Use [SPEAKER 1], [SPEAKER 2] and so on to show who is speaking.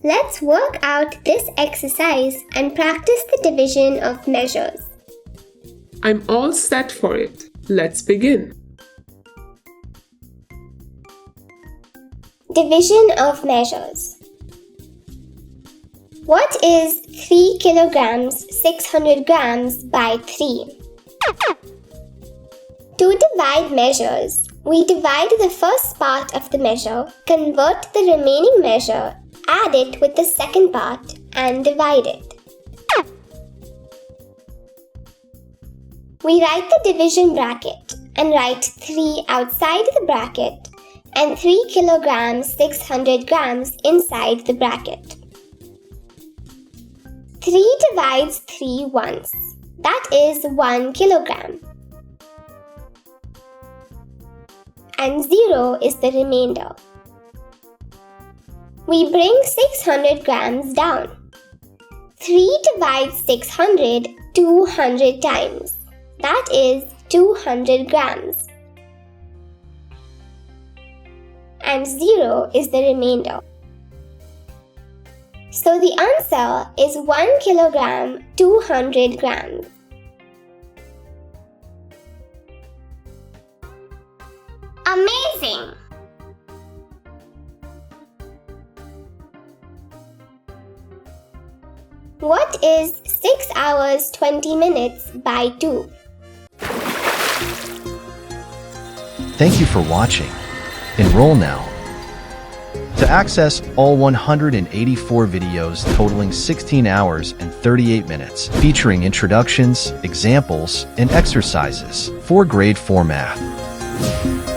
[SPEAKER 1] Let's work out this exercise and practice the division of measures.
[SPEAKER 2] I'm all set for it. Let's begin.
[SPEAKER 1] Division of measures. What is 3 kilograms 600 grams by 3? To divide measures, we divide the first part of the measure, convert the remaining measure, add it with the second part, and divide it. We write the division bracket and write 3 outside the bracket and 3 kilograms 600 grams inside the bracket. 3 divides 3 once. That is 1 kilogram. And 0 is the remainder. We bring 600 grams down. 3 divides 600 200 times. That is 200 grams. And 0 is the remainder. So the answer is 1 kilogram 200 grams. Amazing! What is 6 hours 20 minutes by 2?
[SPEAKER 3] Thank you for watching. Enroll now. To access all 184 videos totaling 16 hours and 38 minutes, featuring introductions, examples, and exercises for Grade 4 Math.